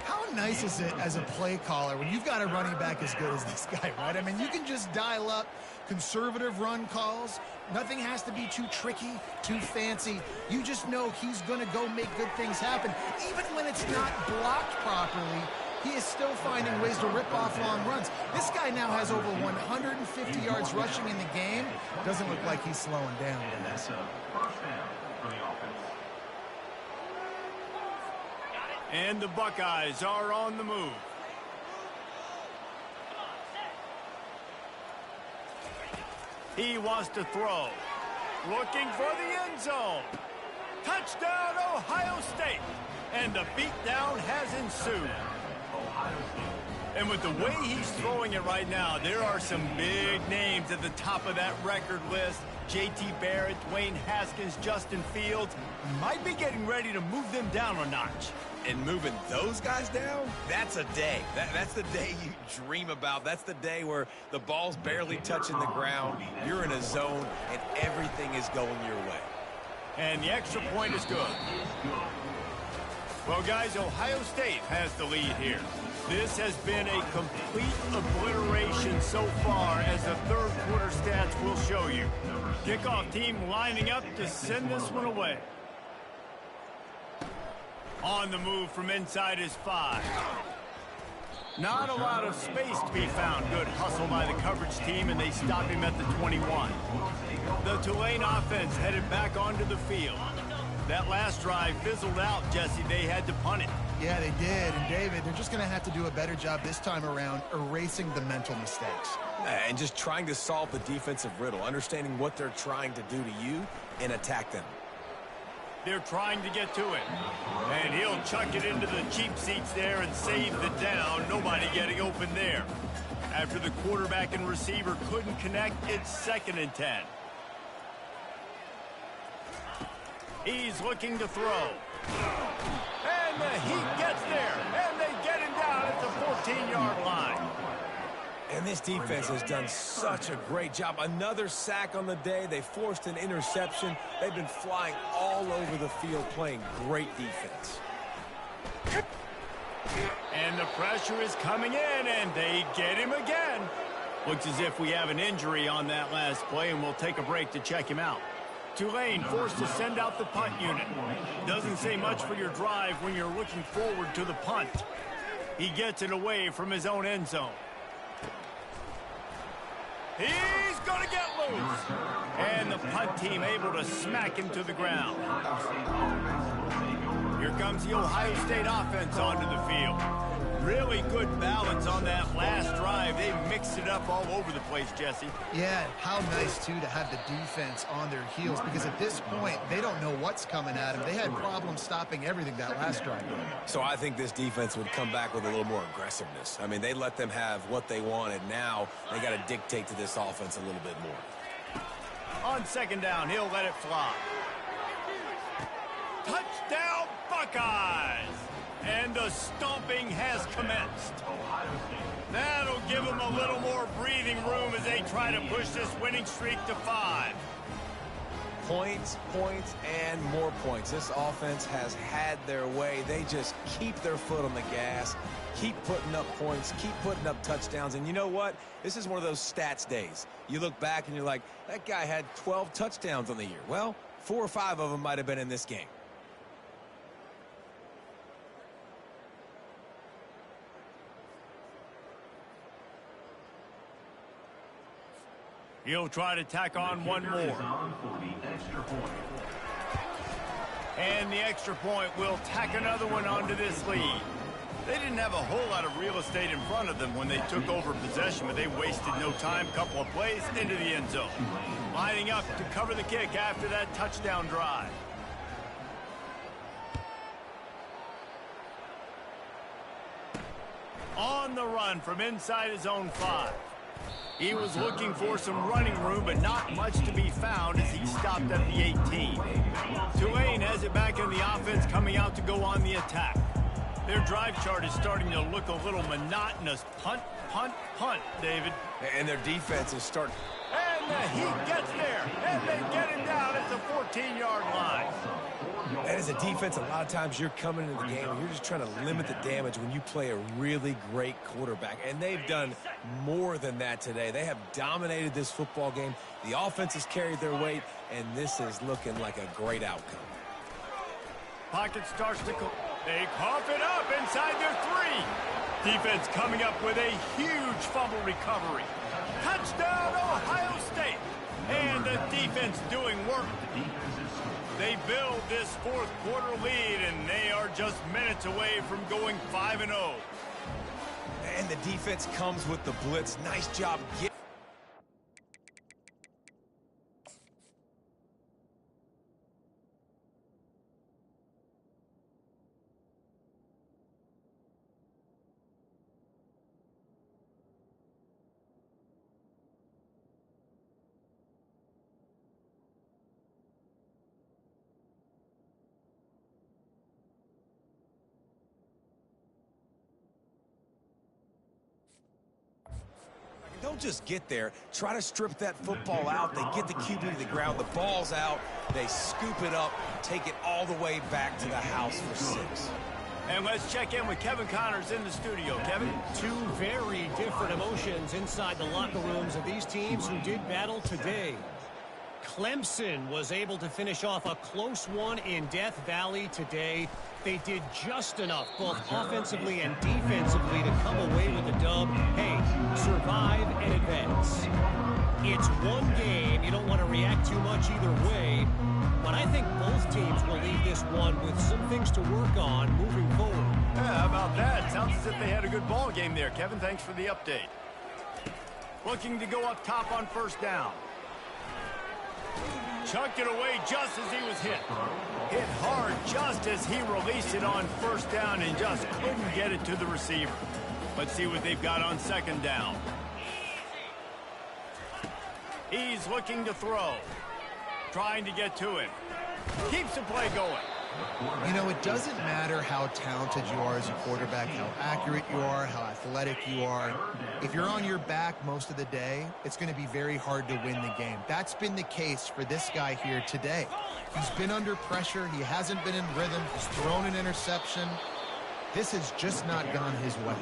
How nice is it as a play caller when you've got a running back as good as this guy, right? I mean, you can just dial up conservative run calls. Nothing has to be too tricky, too fancy. You just know he's going to go make good things happen. Even when it's not blocked properly, he is still finding ways to rip off long runs. This guy now has over 150 yards rushing in the game. Doesn't look like he's slowing down. First down for the offense. And the Buckeyes are on the move. He wants to throw. Looking for the end zone. Touchdown, Ohio State. And the beatdown has ensued. And with the way he's throwing it right now, there are some big names at the top of that record list. J.T. Barrett, Dwayne Haskins, Justin Fields might be getting ready to move them down a notch. And moving those guys down, that's a day. That's the day you dream about. That's the day where the ball's barely touching the ground. You're in a zone, and everything is going your way. And the extra point is good. Well, guys, Ohio State has the lead here. This has been a complete obliteration so far, as the third quarter stats will show you. Kickoff team lining up to send this one away. On the move from inside his 5. Not a lot of space to be found. Good hustle by the coverage team, and they stop him at the 21. The Tulane offense headed back onto the field. That last drive fizzled out, Jesse. They had to punt it. Yeah, they did. And, David, they're just going to have to do a better job this time around erasing the mental mistakes. And just trying to solve the defensive riddle, understanding what they're trying to do to you and attack them. They're trying to get to it. And he'll chuck it into the cheap seats there and save the down. Nobody getting open there. After the quarterback and receiver couldn't connect, it's 2nd and 10. He's looking to throw. And the Heat gets there. And they get him down at the 14-yard line. And this defense has done such a great job. Another sack on the day. They forced an interception. They've been flying all over the field playing great defense. And the pressure is coming in, and they get him again. Looks as if we have an injury on that last play, and we'll take a break to check him out. Tulane forced to send out the punt unit. Doesn't say much for your drive when you're looking forward to the punt. He gets it away from his own end zone. He's going to get loose. And the punt team able to smack him to the ground. Here comes the Ohio State offense onto the field. Really good balance on that last drive. They mixed it up all over the place, Jesse. Yeah, how nice, too, to have the defense on their heels, because at this point, they don't know what's coming at them. They had problems stopping everything that last drive. So I think this defense would come back with a little more aggressiveness. I mean, they let them have what they wanted. Now they got to dictate to this offense a little bit more. On second down, he'll let it fly. Touchdown, Buckeyes! And the stomping has commenced. That'll give them a little more breathing room as they try to push this winning streak to 5. Points, points, and more points. This offense has had their way. They just keep their foot on the gas, keep putting up points, keep putting up touchdowns. And you know what? This is one of those stats days. You look back and you're like, that guy had 12 touchdowns on the year. Well, 4 or 5 of them might have been in this game. He'll try to tack on one more. And the extra point will tack another one onto this lead. They didn't have a whole lot of real estate in front of them when they took over possession, but they wasted no time. Couple of plays into the end zone. Lining up to cover the kick after that touchdown drive. On the run from inside his own 5. He was looking for some running room, but not much to be found as he stopped at the 18. Tulane has it back in the offense, coming out to go on the attack. Their drive chart is starting to look a little monotonous. Punt, punt, punt, David. And their defense is starting. And the heat gets there, and they get him down at the 14-yard line. And as a defense, a lot of times you're coming into the game and you're just trying to limit the damage when you play a really great quarterback. And they've done more than that today. They have dominated this football game. The offense has carried their weight, and this is looking like a great outcome. Pocket starts to go. They cough it up inside their 3. Defense coming up with a huge fumble recovery. Touchdown, Ohio State. And the defense doing work. They build this fourth quarter lead, and they are just minutes away from going 5-0. And the defense comes with the blitz. Nice job getting. Don't just get there. Try to strip that football out. They get the QB to the ground. The ball's out. They scoop it up, take it all the way back to the house for 6. And let's check in with Kevin Connors in the studio. Kevin? 2 very different emotions inside the locker rooms of these teams who did battle today. Clemson was able to finish off a close one in Death Valley today. They did just enough, both offensively and defensively, to come away with a dub. Hey, survive and advance. It's one game. You don't want to react too much either way. But I think both teams will leave this one with some things to work on moving forward. Yeah, how about that? Sounds as if they had a good ball game there. Kevin, thanks for the update. Looking to go up top on first down. Chucked it away just as he was hit. Hit hard just as he released it on first down and just couldn't get it to the receiver. Let's see what they've got on second down. He's looking to throw. Trying to get to him. Keeps the play going. You know, it doesn't matter how talented you are as a quarterback, how accurate you are, how athletic you are. If you're on your back most of the day, it's going to be very hard to win the game. That's been the case for this guy here today. He's been under pressure. He hasn't been in rhythm. He's thrown an interception. This has just not gone his way.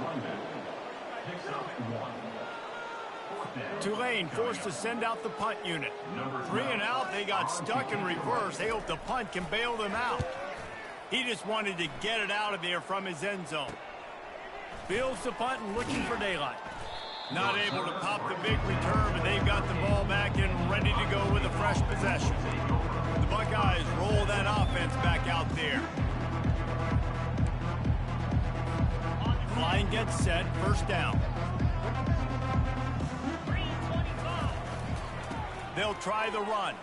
Tulane forced to send out the punt unit. 3 and out, they got stuck in reverse. They hope the punt can bail them out. He just wanted to get it out of there from his end zone. Fields the punt and looking for daylight. Not able to pop the big return, but they've got the ball back and ready to go with a fresh possession. The Buckeyes roll that offense back out there. Line gets set, first down. They'll try the run.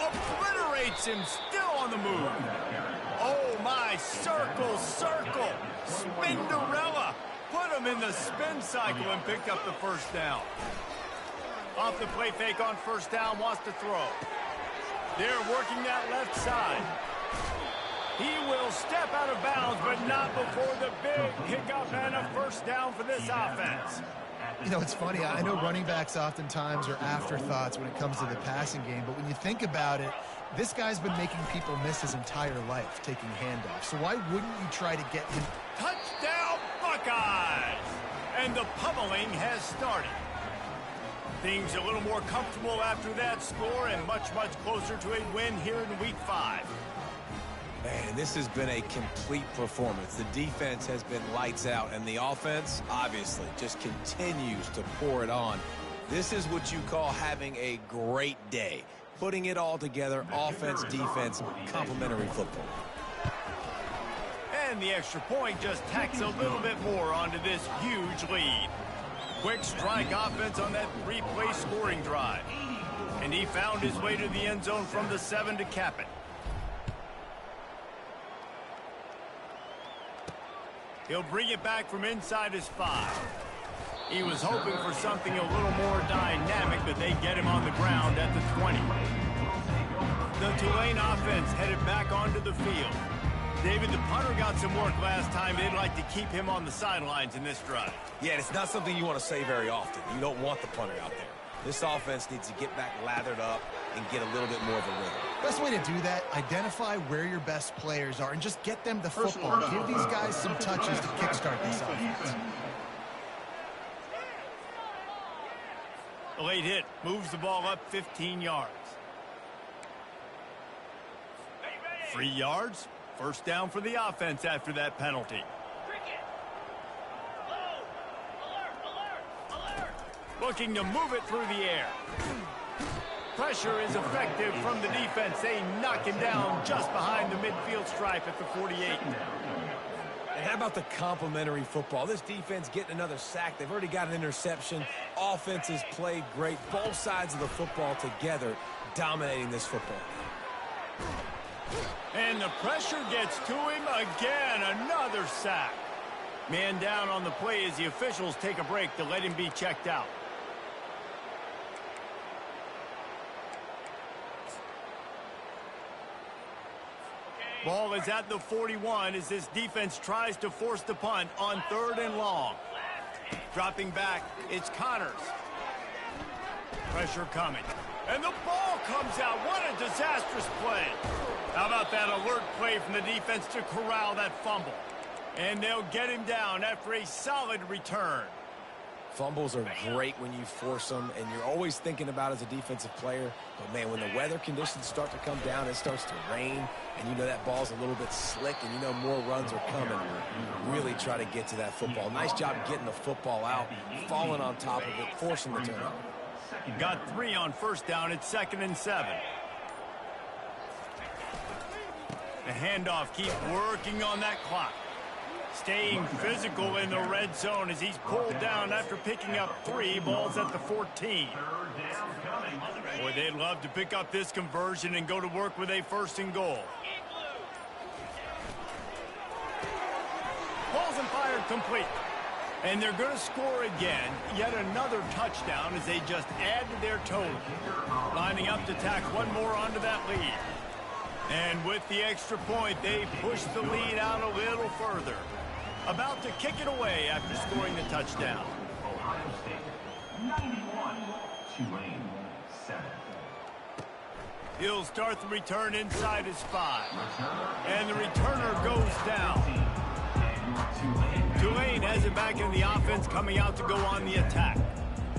Obliterates him, still on the move. Oh my, circle, circle. Spinderella. Put him in the spin cycle and picked up the first down. Off the play fake on first down, wants to throw. They're working that left side. He will step out of bounds, but not before the big hiccup and a first down for this offense. You know, it's funny. I know running backs oftentimes are afterthoughts when it comes to the passing game, but when you think about it, this guy's been making people miss his entire life taking handoffs. So why wouldn't you try to get him? Touchdown, Buckeyes! And the pummeling has started. Things a little more comfortable after that score and much, much closer to a win here in Week 5. Man, this has been a complete performance. The defense has been lights out, and the offense, obviously, just continues to pour it on. This is what you call having a great day. Putting it all together, offense, defense, complementary football. And the extra point just tacks a little bit more onto this huge lead. Quick strike offense on that 3-play scoring drive. And he found his way to the end zone from the 7 to cap it. He'll bring it back from inside his 5. He was hoping for something a little more dynamic, but they get him on the ground at the 20. The Tulane offense headed back onto the field. David, the punter got some work last time. They'd like to keep him on the sidelines in this drive. Yeah, it's not something you want to say very often. You don't want the punter out there. This offense needs to get back lathered up and get a little bit more of a rhythm. Best way to do that, identify where your best players are and just get them the football. Give these guys some touches to kickstart this offense. A late hit moves the ball up 15 yards. 3 yards. First down for the offense after that penalty. Looking to move it through the air. Pressure is effective from the defense. They knock him down just behind the midfield stripe at the 48. And how about the complementary football? This defense getting another sack. They've already got an interception. Offense has played great. Both sides of the football together dominating this football. And the pressure gets to him again. Another sack. Man down on the play as the officials take a break to let him be checked out. Ball is at the 41 as this defense tries to force the punt on 3rd and long. Dropping back, it's Connors. Pressure coming. And the ball comes out. What a disastrous play. How about that alert play from the defense to corral that fumble? And they'll get him down after a solid return. Fumbles are great when you force them, and you're always thinking about as a defensive player. But, man, when the weather conditions start to come down, it starts to rain, and you know that ball's a little bit slick, and you know more runs are coming. You really try to get to that football. Nice job getting the football out, falling on top of it, forcing the turnover. Got 3 on first down. It's 2nd and 7. The handoff keeps working on that clock. Staying physical in the red zone as he's pulled down after picking up 3 balls at the 14. Boy, they'd love to pick up this conversion and go to work with a 1st and goal. Balls and fired complete. And they're going to score again. Yet another touchdown as they just add to their total. Lining up to tack one more onto that lead. And with the extra point, they push the lead out a little further. About to kick it away after scoring the touchdown. Ohio State 91, Tulane 7. He'll start the return inside his 5. And the returner goes down. Tulane has it back in the offense, coming out to go on the attack.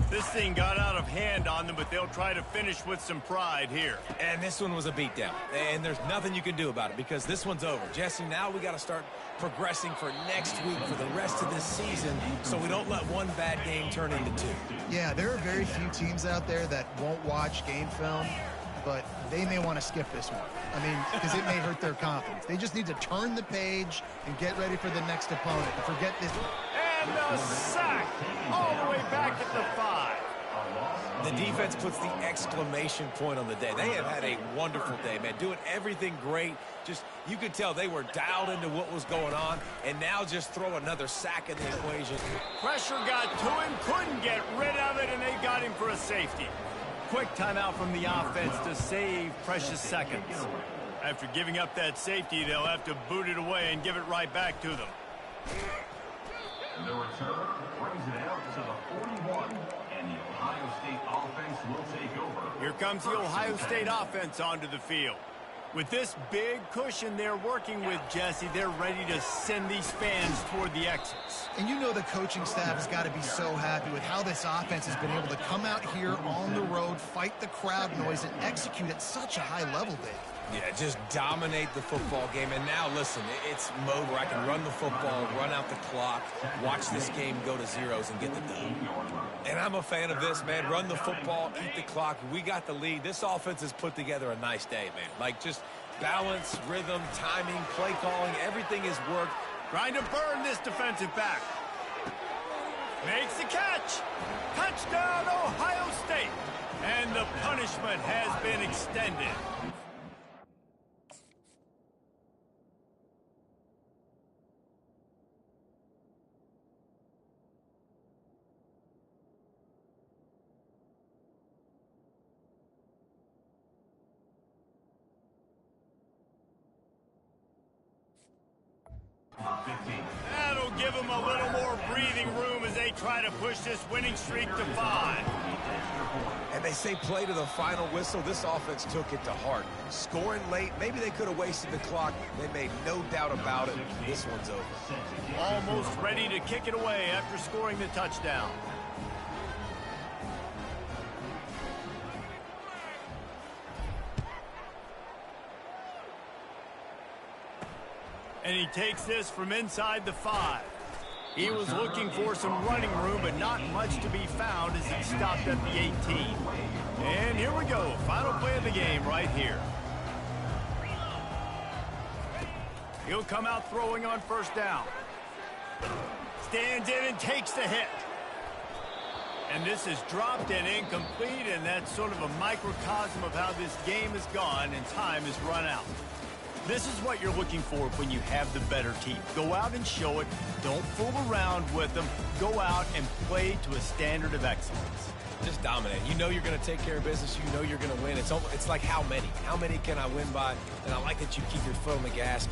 This thing got out of hand on them, but they'll try to finish with some pride here. And this one was a beatdown. And there's nothing you can do about it because this one's over. Jesse, now we got to start progressing for next week for the rest of this season so we don't let one bad game turn into 2. Yeah, there are very few teams out there that won't watch game film, but they may want to skip this one. I mean, because it may hurt their confidence. They just need to turn the page and get ready for the next opponent and forget this. And a sack all the way back at the 5. The defense puts the exclamation point on the day. They have had a wonderful day, man. Doing everything great. Just, you could tell they were dialed into what was going on, and now just throw another sack in the equation. Pressure got to him, couldn't get rid of it, and they got him for a safety. Quick timeout from the offense to save precious seconds. After giving up that safety, they'll have to boot it away and give it right back to them. The return brings it out to the 41, and the Ohio State offense will take over. Here comes the Ohio State offense onto the field. With this big cushion they're working with, Jesse, they're ready to send these fans toward the exits. And you know the coaching staff has got to be so happy with how this offense has been able to come out here on the road, fight the crowd noise, and execute at such a high level, Dave. Yeah, just dominate the football game. And now, listen, it's mode where I can run the football, run out the clock, watch this game go to zeros and get the dub. And I'm a fan of this, man. Run the football, eat the clock. We got the lead. This offense has put together a nice day, man. Like, just balance, rhythm, timing, play calling, everything has worked. Trying to burn this defensive back. Makes the catch. Touchdown, Ohio State. And the punishment has been extended. That'll give them a little more breathing room as they try to push this winning streak to 5. And they say play to the final whistle. This offense took it to heart. Scoring late, maybe they could have wasted the clock. They made no doubt about it. This one's over. Almost ready to kick it away after scoring the touchdown. And he takes this from inside the 5. He was looking for some running room, but not much to be found as he stopped at the 18. And here we go. Final play of the game right here. He'll come out throwing on first down. Stands in and takes the hit. And this is dropped and incomplete, and that's sort of a microcosm of how this game has gone, and time has run out. This is what you're looking for when you have the better team. Go out and show it. Don't fool around with them. Go out and play to a standard of excellence. Just dominate. You know you're going to take care of business. You know you're going to win. It's like how many? How many can I win by? And I like that you keep your foot on the gas.